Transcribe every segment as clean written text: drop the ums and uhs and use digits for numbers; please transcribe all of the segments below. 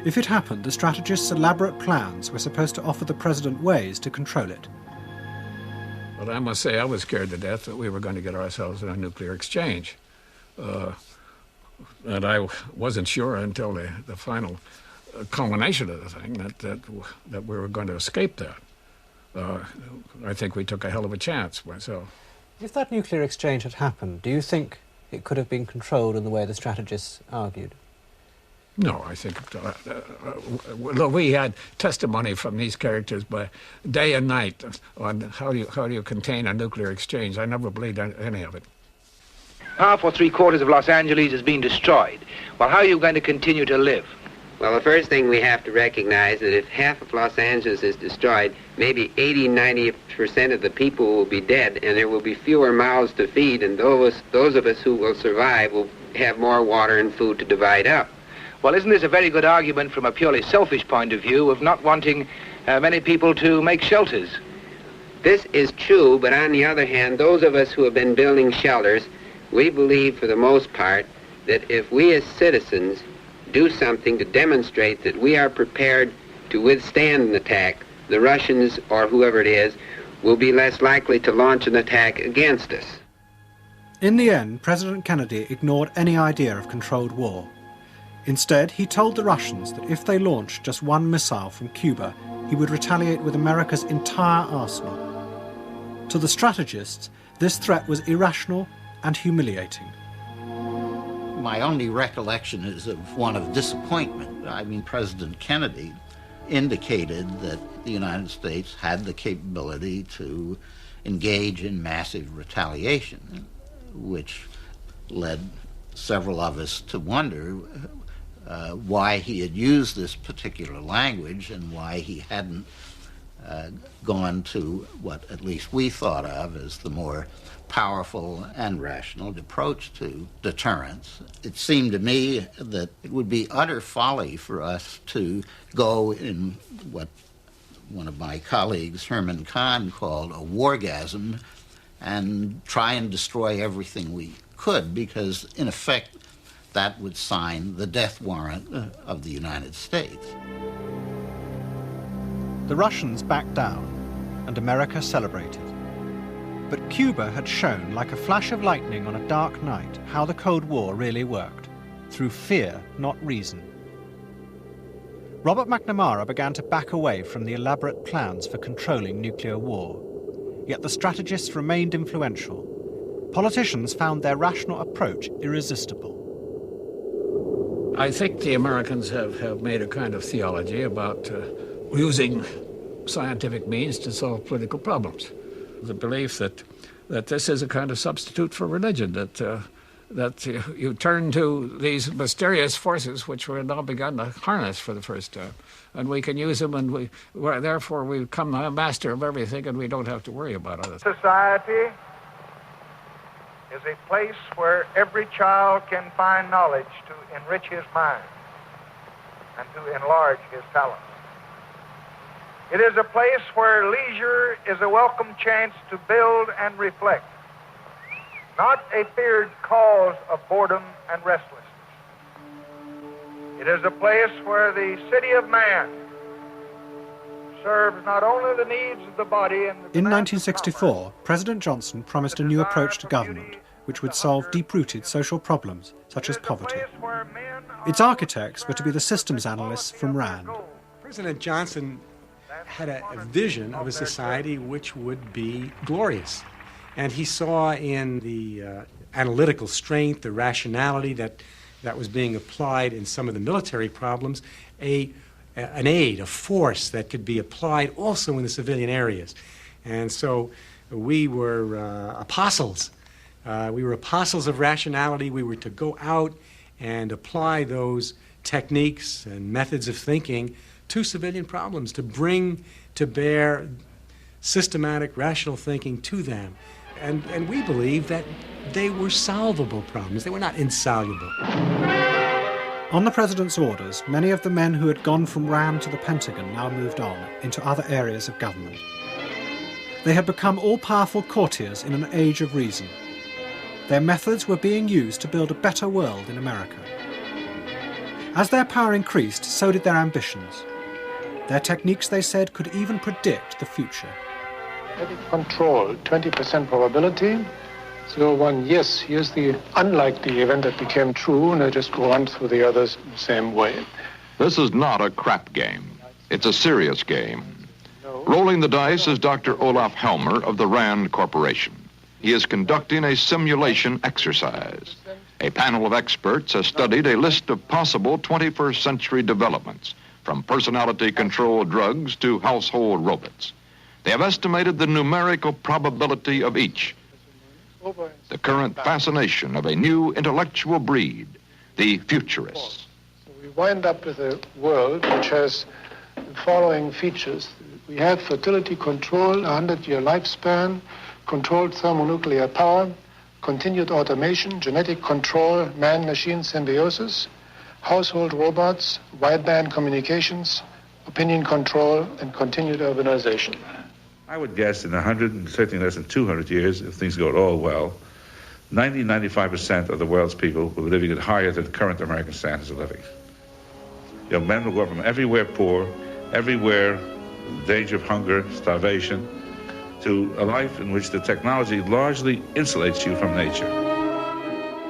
If it happened, the strategists' elaborate plans were supposed to offer the president ways to control it. But I must say I was scared to death that we were going to get ourselves in a nuclear exchange. And I wasn't sure until the final culmination of the thing that we were going to escape that. I think we took a hell of a chance myself. If that nuclear exchange had happened, do you think it could have been controlled in the way the strategists argued? No, I think we had testimony from these characters by day and night on how do you contain a nuclear exchange. I never believed any of it. Half or three-quarters of Los Angeles has been destroyed. Well, how are you going to continue to live? Well, the first thing we have to recognize is that if half of Los Angeles is destroyed, maybe 80-90% of the people will be dead, and there will be fewer mouths to feed, and those of us who will survive will have more water and food to divide up. Well, isn't this a very good argument from a purely selfish point of view of not wanting many people to make shelters? This is true, but on the other hand, those of us who have been building shelters, we believe for the most part that if we as citizens do something to demonstrate that we are prepared to withstand an attack, the Russians or whoever it is will be less likely to launch an attack against us. In the end, President Kennedy ignored any idea of controlled war. Instead, he told the Russians that if they launched just one missile from Cuba, he would retaliate with America's entire arsenal. To the strategists, this threat was irrational and humiliating. My only recollection is of one of disappointment. I mean, President Kennedy indicated that the United States had the capability to engage in massive retaliation, which led several of us to wonder why he had used this particular language and why he hadn't gone to what at least we thought of as the more powerful and rational approach to deterrence. It seemed to me that it would be utter folly for us to go in what one of my colleagues, Herman Kahn, called a wargasm and try and destroy everything we could, because in effect that would sign the death warrant of the United States. The Russians backed down and America celebrated. But Cuba had shown, like a flash of lightning on a dark night, how the Cold War really worked, through fear, not reason. Robert McNamara began to back away from the elaborate plans for controlling nuclear war. Yet the strategists remained influential. Politicians found their rational approach irresistible. I think the Americans have made a kind of theology about using scientific means to solve political problems. The belief that this is a kind of substitute for religion, that you turn to these mysterious forces which we're now begun to harness for the first time, and we can use them, and therefore we become a master of everything, and we don't have to worry about other things. Society is a place where every child can find knowledge to enrich his mind and to enlarge his talents. It is a place where leisure is a welcome chance to build and reflect, not a feared cause of boredom and restlessness. It is a place where the city of man serves not only the needs of the body and the In 1964, President Johnson promised a new approach to government, which would solve deep-rooted social problems, such as poverty. Its architects were to be the systems analysts from RAND. President Johnson had a vision of a society which would be glorious. And he saw in the analytical strength, the rationality that was being applied in some of the military problems, an aid, a force that could be applied also in the civilian areas. And so we were apostles. We were apostles of rationality. We were to go out and apply those techniques and methods of thinking to civilian problems, to bring to bear systematic, rational thinking to them. And we believe that they were solvable problems. They were not insoluble. On the president's orders, many of the men who had gone from RAND to the Pentagon now moved on into other areas of government. They had become all-powerful courtiers in an age of reason. Their methods were being used to build a better world in America. As their power increased, so did their ambitions. Their techniques, they said, could even predict the future. Control, 20% probability. 0, 1, yes, here's the unlikely event that became true, and I just go on through the others the same way. This is not a crap game. It's a serious game. Rolling the dice is Dr. Olaf Helmer of the RAND Corporation. He is conducting a simulation exercise. A panel of experts has studied a list of possible 21st century developments, from personality-controlled drugs to household robots. They have estimated the numerical probability of each. The current fascination of a new intellectual breed, the futurists. So we wind up with a world which has the following features. We have fertility control, 100-year lifespan, controlled thermonuclear power, continued automation, genetic control, man-machine symbiosis, household robots, wideband communications, opinion control, and continued urbanization. I would guess in 100, and certainly less than 200 years, if things go at all well, 90-95% of the world's people will be living at higher than current American standards of living. You know, men will go from everywhere poor, everywhere in danger of hunger, starvation, to a life in which the technology largely insulates you from nature.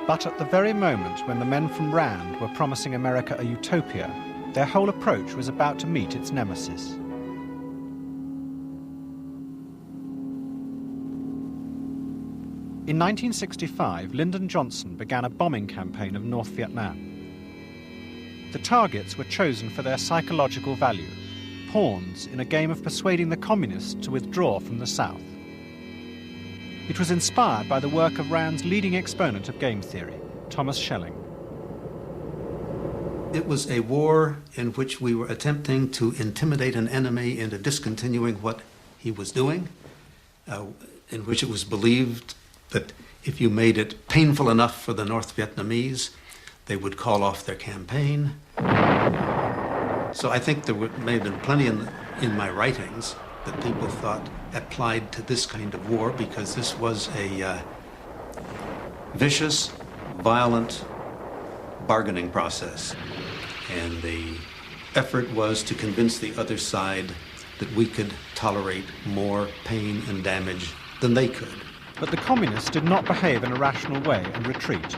But at the very moment when the men from RAND were promising America a utopia, their whole approach was about to meet its nemesis. In 1965, Lyndon Johnson began a bombing campaign of North Vietnam. The targets were chosen for their psychological value, pawns in a game of persuading the communists to withdraw from the South. It was inspired by the work of RAND's leading exponent of game theory, Thomas Schelling. It was a war in which we were attempting to intimidate an enemy into discontinuing what he was doing, in which it was believed that if you made it painful enough for the North Vietnamese, they would call off their campaign. So I think there may have been plenty in my writings that people thought applied to this kind of war, because this was a vicious, violent bargaining process. And the effort was to convince the other side that we could tolerate more pain and damage than they could. But the communists did not behave in a rational way and retreat.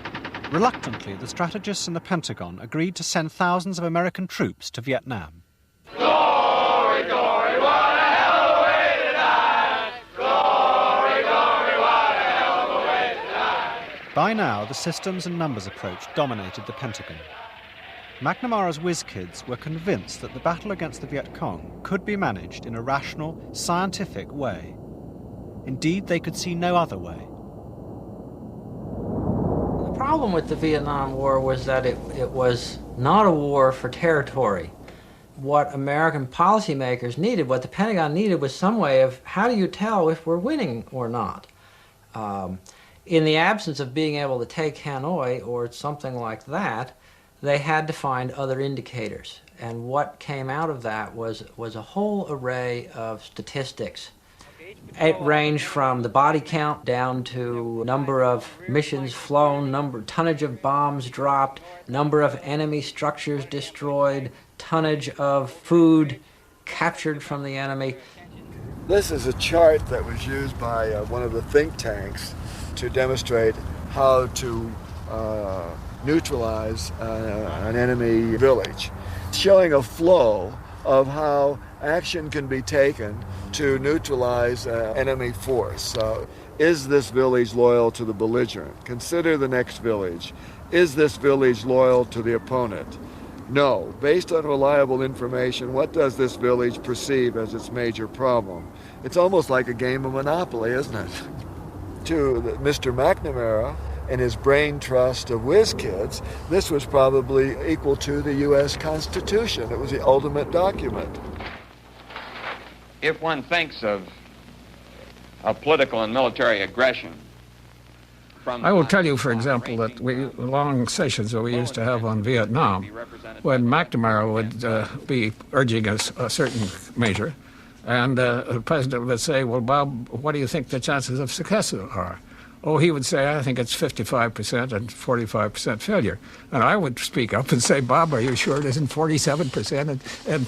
Reluctantly, the strategists in the Pentagon agreed to send thousands of American troops to Vietnam. Glory, glory, what a hell of a way to die! Glory, glory, what a hell of a way to die! By now, the systems and numbers approach dominated the Pentagon. McNamara's whiz kids were convinced that the battle against the Viet Cong could be managed in a rational, scientific way. Indeed, they could see no other way. The problem with the Vietnam War was that it was not a war for territory. What American policymakers needed, what the Pentagon needed, was some way of how do you tell if we're winning or not? In the absence of being able to take Hanoi or something like that, they had to find other indicators. And what came out of that was a whole array of statistics. It ranged from the body count down to number of missions flown, tonnage of bombs dropped, number of enemy structures destroyed, tonnage of food captured from the enemy. This is a chart that was used by one of the think tanks to demonstrate how to neutralize an enemy village, showing a flow of how action can be taken to neutralize enemy force. Is this village loyal to the belligerent? Consider the next village. Is this village loyal to the opponent? No. Based on reliable information, what does this village perceive as its major problem? It's almost like a game of Monopoly, isn't it? To Mr. McNamara and his brain trust of whiz kids, this was probably equal to the U.S. Constitution. It was the ultimate document. If one thinks of political and military aggression, I will tell you, for example, that long sessions that we used to have on Vietnam, when McNamara would be urging a certain measure, and the president would say, well, Bob, what do you think the chances of success are? Oh, he would say, I think it's 55% and 45% failure. And I would speak up and say, Bob, are you sure it isn't 47% and